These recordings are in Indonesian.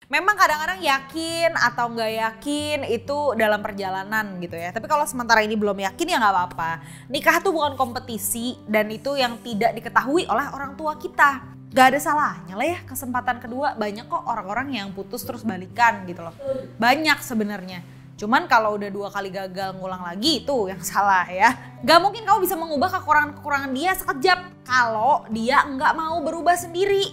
Memang kadang-kadang yakin atau nggak yakin itu dalam perjalanan gitu ya. Tapi kalau sementara ini belum yakin ya nggak apa-apa. Nikah tuh bukan kompetisi dan itu yang tidak diketahui oleh orang tua kita. Gak ada salahnya lah ya, kesempatan kedua. Banyak kok orang-orang yang putus terus balikan gitu loh. Banyak sebenarnya. Cuman kalau udah 2 kali gagal ngulang lagi itu yang salah ya. Gak mungkin kamu bisa mengubah kekurangan-kekurangan dia sekejap kalau dia nggak mau berubah sendiri.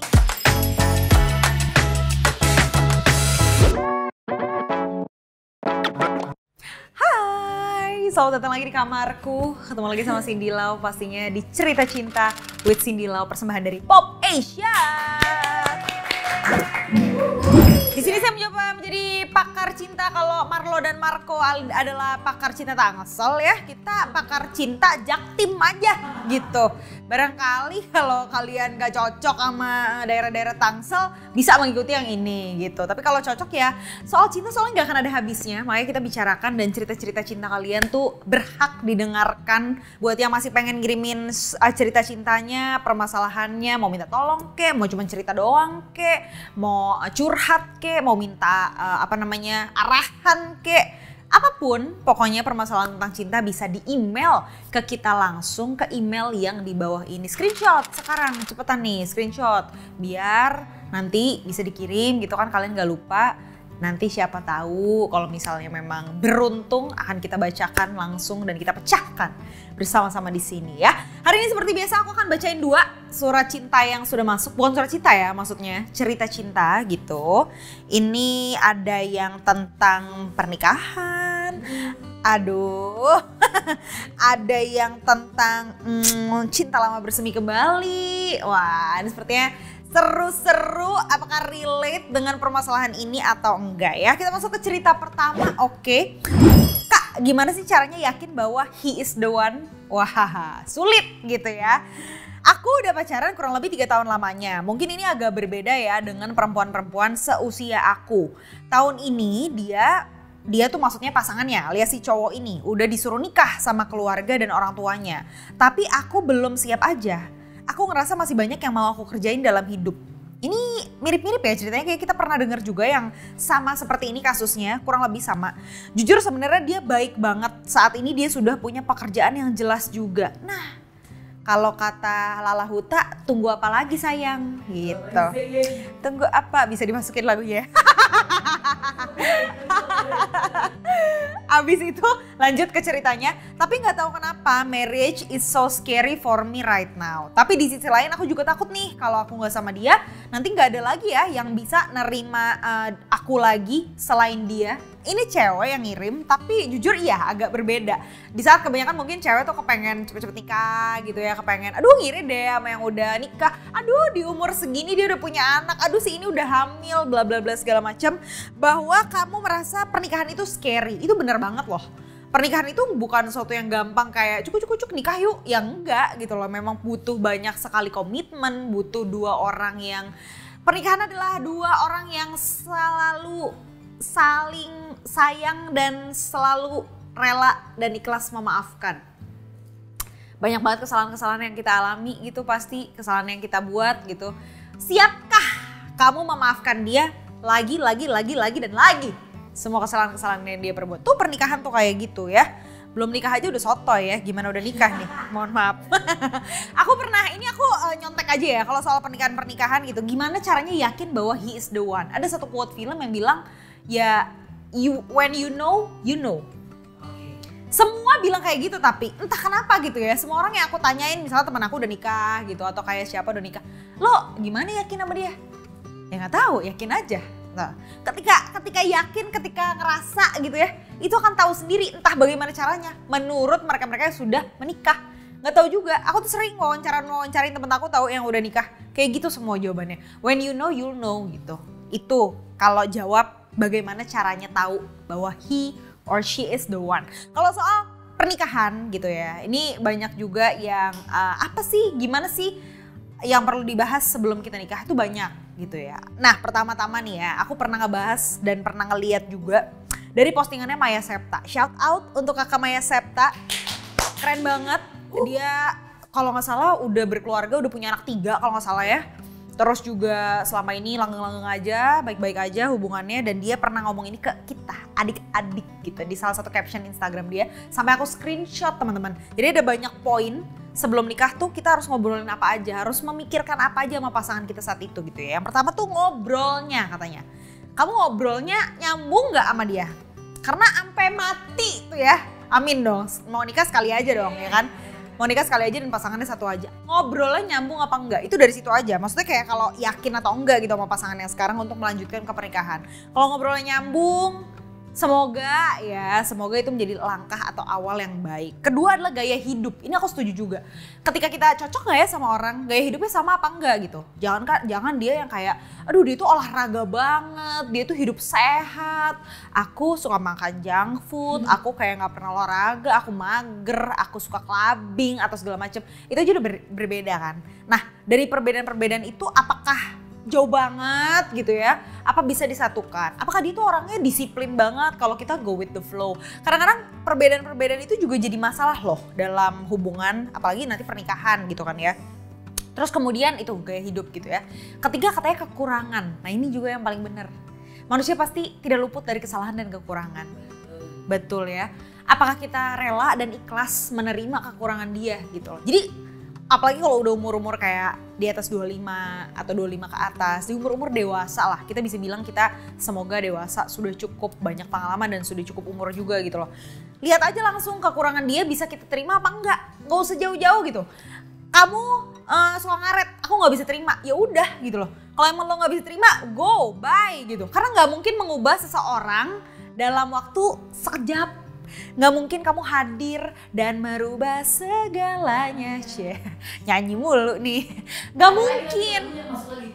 Hai, selamat datang lagi di kamarku. Ketemu lagi sama Cindy Lau pastinya di Cerita Cinta with Cindy Lau, persembahan dari Pop Asia. Di sini saya mencoba menjadi pakar cinta. Kalau Marlo dan Marco adalah pakar cinta Tangsel ya, kita pakar cinta Jaktim aja gitu. Barangkali kalau kalian gak cocok sama daerah-daerah Tangsel bisa mengikuti yang ini gitu. Tapi kalau cocok ya, soal cinta soalnya gak akan ada habisnya. Makanya kita bicarakan dan cerita-cerita cinta kalian tuh berhak didengarkan. Buat yang masih pengen ngirimin cerita cintanya, permasalahannya, mau minta tolong kek, mau cuma cerita doang kek, mau curhat kek, mau minta arahan kek, apapun pokoknya permasalahan tentang cinta bisa di email ke kita langsung ke email yang di bawah ini. Screenshot sekarang, cepetan nih screenshot biar nanti bisa dikirim gitu kan, kalian gak lupa. Nanti siapa tahu kalau misalnya memang beruntung akan kita bacakan langsung dan kita pecahkan bersama-sama di sini ya. Hari ini seperti biasa aku akan bacain 2 surat cinta yang sudah masuk. Bukan surat cinta ya, maksudnya cerita cinta gitu. Ini ada yang tentang pernikahan. Aduh, ada yang tentang cinta lama bersemi kembali. Wah, ini sepertinya seru-seru. Apakah relate dengan permasalahan ini atau enggak ya? Kita masuk ke cerita pertama, oke. Kak, gimana sih caranya yakin bahwa he is the one? Wah, sulit gitu ya. Aku udah pacaran kurang lebih 3 tahun lamanya. Mungkin ini agak berbeda ya dengan perempuan-perempuan seusia aku. Tahun ini dia tuh maksudnya pasangannya alias si cowok ini udah disuruh nikah sama keluarga dan orang tuanya. Tapi aku belum siap aja. Aku ngerasa masih banyak yang mau aku kerjain dalam hidup. Ini mirip-mirip ya ceritanya, kayak kita pernah dengar juga yang sama seperti ini kasusnya, kurang lebih sama. Jujur sebenarnya dia baik banget, saat ini dia sudah punya pekerjaan yang jelas juga. Nah, kalau kata Lala Huta, tunggu apa lagi sayang? Gitu. Tunggu apa? Bisa dimasukin lagunya. Abis itu lanjut ke ceritanya, tapi nggak tahu kenapa marriage is so scary for me right now. Tapi di sisi lain aku juga takut nih kalau aku nggak sama dia, nanti nggak ada lagi ya yang bisa nerima aku lagi selain dia. Ini cewek yang ngirim, tapi jujur iya agak berbeda. Di saat kebanyakan mungkin cewek tuh kepengen cepet-cepet nikah gitu ya, kepengen aduh ngiri deh sama yang udah nikah. Aduh di umur segini dia udah punya anak, aduh si ini udah hamil, bla bla bla segala macam. Bahwa kamu merasa pernikahan itu scary, itu bener banget loh. Pernikahan itu bukan sesuatu yang gampang kayak cuk nikah yuk, yang enggak gitu loh. Memang butuh banyak sekali komitmen, butuh 2 orang yang, pernikahan adalah 2 orang yang selalu saling sayang dan selalu rela dan ikhlas memaafkan. Banyak banget kesalahan-kesalahan yang kita alami gitu, pasti kesalahan yang kita buat gitu. Siapkah kamu memaafkan dia lagi dan lagi? Semua kesalahan-kesalahan yang dia perbuat. Tuh pernikahan tuh kayak gitu ya. Belum nikah aja udah sotoy ya, gimana udah nikah nih, mohon maaf. Aku nyontek aja ya kalau soal pernikahan gitu. Gimana caranya yakin bahwa he is the one? Ada satu quote film yang bilang, ya when you know, you know. Semua bilang kayak gitu, tapi entah kenapa gitu ya, semua orang yang aku tanyain, misalnya teman aku udah nikah gitu atau kayak siapa udah nikah, lo gimana yakin sama dia? Ya nggak tahu, yakin aja. Nah, ketika yakin, ketika ngerasa gitu ya, itu akan tahu sendiri entah bagaimana caranya. Menurut mereka yang sudah menikah, nggak tahu juga. Aku tuh sering wawancarin temen aku tahu yang udah nikah, kayak gitu semua jawabannya. When you know, you'll know gitu. Itu kalau jawab bagaimana caranya tahu bahwa he or she is the one. Kalau soal pernikahan gitu ya, ini banyak juga yang gimana sih yang perlu dibahas sebelum kita nikah itu banyak gitu ya. Nah pertama-tama nih ya, aku pernah ngebahas dan pernah ngeliat juga dari postingannya Maya Septa. Shout out untuk kakak Maya Septa, keren banget. Dia kalau nggak salah udah berkeluarga, udah punya anak 3 kalau nggak salah ya. Terus juga selama ini langgeng-langgeng aja, baik-baik aja hubungannya, dan dia pernah ngomong ini ke kita, adik-adik gitu, di salah satu caption Instagram dia, sampai aku screenshot teman-teman. Jadi ada banyak poin sebelum nikah tuh kita harus ngobrolin apa aja, harus memikirkan apa aja sama pasangan kita saat itu gitu ya. Yang pertama tuh ngobrolnya katanya. Kamu ngobrolnya nyambung gak sama dia? Karena sampai mati tuh ya, amin dong, mau nikah sekali aja dong ya kan. Mau nikah sekali aja dan pasangannya satu aja. Ngobrolnya nyambung apa enggak, itu dari situ aja. Maksudnya kayak kalau yakin atau enggak gitu sama pasangan yang sekarang untuk melanjutkan ke pernikahan. Kalau ngobrolnya nyambung, semoga itu menjadi langkah atau awal yang baik. Kedua adalah gaya hidup. Ini aku setuju juga. Ketika kita cocok gak ya sama orang, gaya hidupnya sama apa enggak gitu. Jangan dia yang kayak, aduh dia tuh olahraga banget, dia tuh hidup sehat. Aku suka makan junk food, aku kayak gak pernah olahraga, aku mager, aku suka clubbing atau segala macem. Itu aja udah berbeda kan. Nah dari perbedaan-perbedaan itu apakah jauh banget gitu ya, apa bisa disatukan? Apakah dia tuh orangnya disiplin banget kalau kita go with the flow? Kadang-kadang perbedaan-perbedaan itu juga jadi masalah loh dalam hubungan, apalagi nanti pernikahan gitu kan ya. Terus kemudian itu gaya hidup gitu ya. Ketiga katanya kekurangan, nah ini juga yang paling benar. Manusia pasti tidak luput dari kesalahan dan kekurangan. Betul ya. Apakah kita rela dan ikhlas menerima kekurangan dia gitu loh. Jadi apalagi kalau udah umur-umur kayak di atas 25 atau 25 ke atas, di umur-umur dewasa lah, kita bisa bilang kita semoga dewasa, sudah cukup banyak pengalaman dan sudah cukup umur juga gitu loh. Lihat aja langsung kekurangan dia bisa kita terima apa enggak, nggak usah jauh-jauh gitu. Kamu suka ngaret, aku nggak bisa terima, ya udah gitu loh. Kalau emang lo nggak bisa terima, go, bye gitu. Karena nggak mungkin mengubah seseorang dalam waktu sekejap. Nggak mungkin kamu hadir dan merubah segalanya. Nyanyi mulu nih. Nggak mungkin.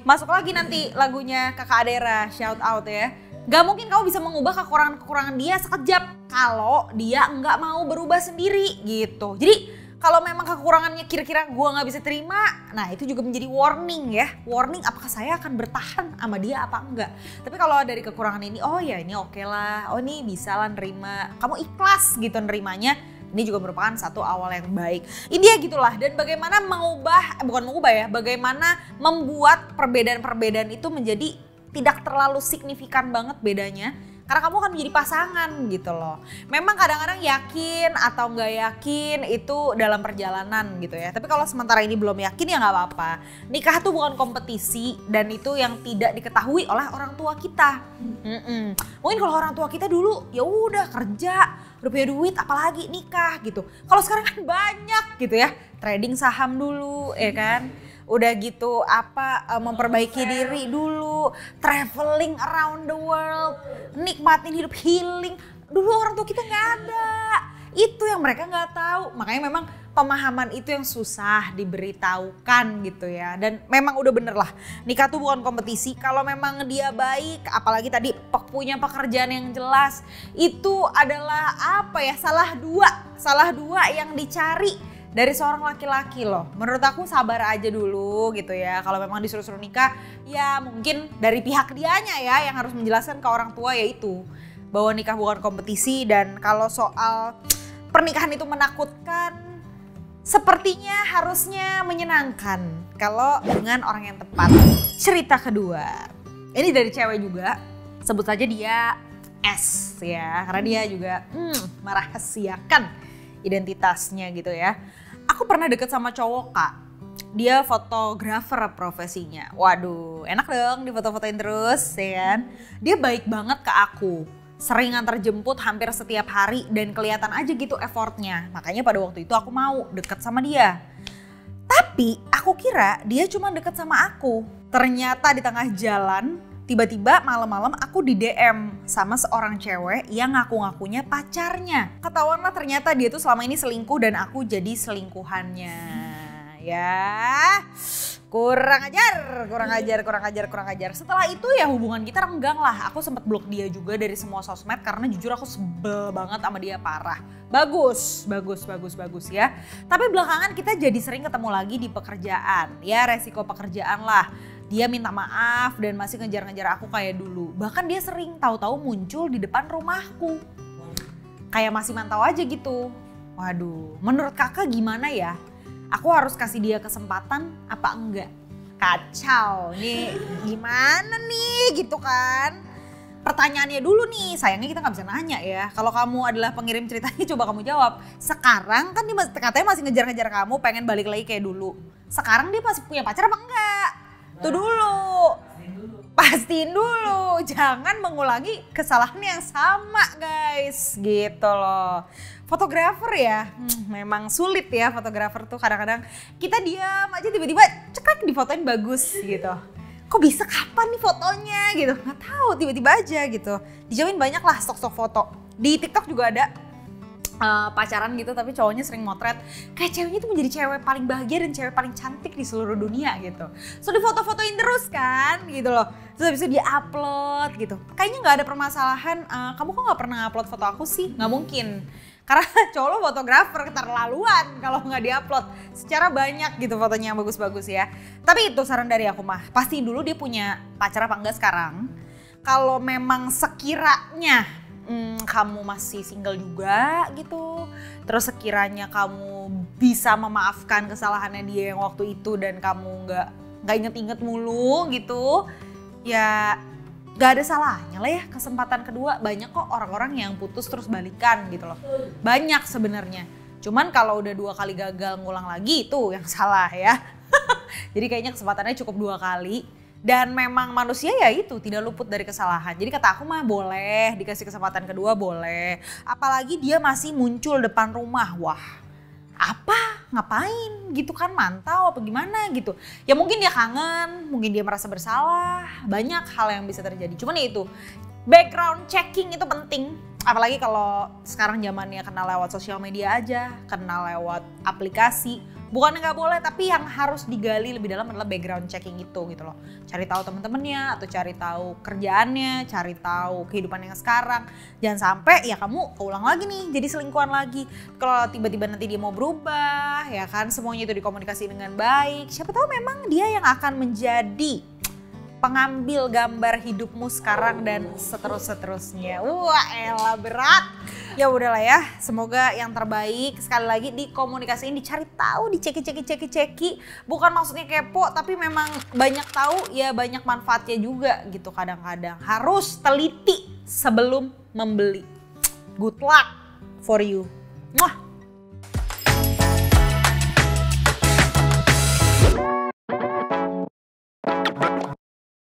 Masuk lagi nanti lagunya Kakak Adera, shout out ya. Nggak mungkin kamu bisa mengubah kekurangan-kekurangan dia sekejap kalau dia nggak mau berubah sendiri gitu. Jadi kalau memang kekurangannya kira-kira gue nggak bisa terima, nah itu juga menjadi warning ya. Warning apakah saya akan bertahan sama dia apa enggak. Tapi kalau dari kekurangan ini, oh ya ini oke lah, oh ini bisa lah nerima. Kamu ikhlas gitu nerimanya, ini juga merupakan satu awal yang baik. Intinya gitulah, dan bagaimana bagaimana membuat perbedaan-perbedaan itu menjadi tidak terlalu signifikan banget bedanya. Karena kamu akan menjadi pasangan gitu loh. Memang kadang-kadang yakin atau nggak yakin itu dalam perjalanan gitu ya. Tapi kalau sementara ini belum yakin ya nggak apa-apa. Nikah tuh bukan kompetisi dan itu yang tidak diketahui oleh orang tua kita. Mungkin kalau orang tua kita dulu ya udah kerja, udah punya duit apalagi nikah gitu. Kalau sekarang kan banyak gitu ya. Trading saham dulu ya kan. Udah gitu memperbaiki diri dulu, traveling around the world, nikmatin hidup, healing. Dulu orang tua kita nggak ada, itu yang mereka nggak tahu. Makanya memang pemahaman itu yang susah diberitahukan gitu ya. Dan memang udah bener lah, nikah tuh bukan kompetisi. Kalau memang dia baik, apalagi tadi punya pekerjaan yang jelas, itu adalah salah dua yang dicari dari seorang laki-laki loh. Menurut aku sabar aja dulu gitu ya. Kalau memang disuruh-suruh nikah, ya mungkin dari pihak dianya ya yang harus menjelaskan ke orang tua yaitu bahwa nikah bukan kompetisi. Dan kalau soal pernikahan itu menakutkan, sepertinya harusnya menyenangkan kalau dengan orang yang tepat. Cerita kedua, ini dari cewek juga, sebut saja dia S ya, karena dia juga merahasiakan identitasnya gitu ya. Aku pernah deket sama cowok Kak, dia fotografer profesinya. Waduh, enak dong difoto-fotoin terus ya kan. Dia baik banget ke aku, sering antar jemput hampir setiap hari dan kelihatan aja gitu effortnya. Makanya pada waktu itu aku mau deket sama dia. Tapi aku kira dia cuma deket sama aku. Ternyata di tengah jalan tiba-tiba malam-malam aku di DM sama seorang cewek yang ngaku-ngakunya pacarnya. Ketahuan lah ternyata dia tuh selama ini selingkuh dan aku jadi selingkuhannya. Ya, kurang ajar. Setelah itu ya hubungan kita renggang lah. Aku sempat blok dia juga dari semua sosmed karena jujur aku sebel banget sama dia parah. Bagus ya. Tapi belakangan kita jadi sering ketemu lagi di pekerjaan. Ya resiko pekerjaan lah. Dia minta maaf dan masih ngejar-ngejar aku kayak dulu. Bahkan dia sering tahu-tahu muncul di depan rumahku. Kayak masih mantau aja gitu. Waduh, menurut kakak gimana ya? Aku harus kasih dia kesempatan apa enggak? kacau nih, gimana nih gitu kan. Pertanyaannya dulu nih, sayangnya kita nggak bisa nanya ya. Kalau kamu adalah pengirim ceritanya coba kamu jawab. Sekarang kan dia katanya masih ngejar-ngejar kamu, pengen balik lagi kayak dulu. Sekarang dia masih punya pacar apa enggak? Tuh dulu. Pastiin dulu, jangan mengulangi kesalahan yang sama guys, gitu loh. Fotografer ya, memang sulit ya fotografer tuh kadang-kadang kita diam aja tiba-tiba cekrek difotoin bagus gitu. Kok bisa kapan nih fotonya gitu, nggak tahu tiba-tiba aja gitu. Dijamin banyak lah stok-stok foto. Di TikTok juga ada pacaran gitu tapi cowoknya sering motret kayak ceweknya tuh menjadi cewek paling bahagia dan cewek paling cantik di seluruh dunia gitu. So di foto-fotoin terus kan gitu loh. Terus habis itu dia upload gitu. Kayaknya nggak ada permasalahan, kamu kok nggak pernah upload foto aku sih? Nggak mungkin. Karena cowok lo fotografer keterlaluan kalau nggak diupload secara banyak gitu fotonya yang bagus-bagus ya. Tapi itu saran dari aku mah, pastiin dulu dia punya pacar apa enggak sekarang. Kalau memang sekiranya kamu masih single juga gitu, terus sekiranya kamu bisa memaafkan kesalahannya dia yang waktu itu dan kamu nggak inget-inget mulu gitu, ya gak ada salahnya lah ya kesempatan kedua. Banyak kok orang-orang yang putus terus balikan gitu loh, banyak sebenarnya. Cuman kalau udah 2 kali gagal ngulang lagi itu yang salah ya. Jadi kayaknya kesempatannya cukup 2 kali. Dan memang manusia ya itu tidak luput dari kesalahan. Jadi kata aku mah boleh dikasih kesempatan kedua, boleh. Apalagi dia masih muncul depan rumah, wah apa ngapain gitu kan, mantau apa gimana gitu. Ya mungkin dia kangen, mungkin dia merasa bersalah, banyak hal yang bisa terjadi. Cuman ya itu, background checking itu penting. Apalagi kalau sekarang zamannya kenal lewat sosial media aja, kenal lewat aplikasi. Bukannya nggak boleh, tapi yang harus digali lebih dalam adalah background checking itu gitu loh. Cari tahu teman-temannya atau cari tahu kerjaannya, cari tahu kehidupan yang sekarang. Jangan sampai ya kamu keulang lagi nih jadi selingkuhan lagi. Kalau tiba-tiba nanti dia mau berubah ya kan, semuanya itu dikomunikasi dengan baik. Siapa tahu memang dia yang akan menjadi pengambil gambar hidupmu sekarang dan seterusnya. Wah elah berat. Ya udahlah ya, semoga yang terbaik. Sekali lagi dikomunikasiin, dicari tahu, diceki. Bukan maksudnya kepo, tapi memang banyak tahu ya banyak manfaatnya juga gitu kadang-kadang. Harus teliti sebelum membeli. Good luck for you. Mwah.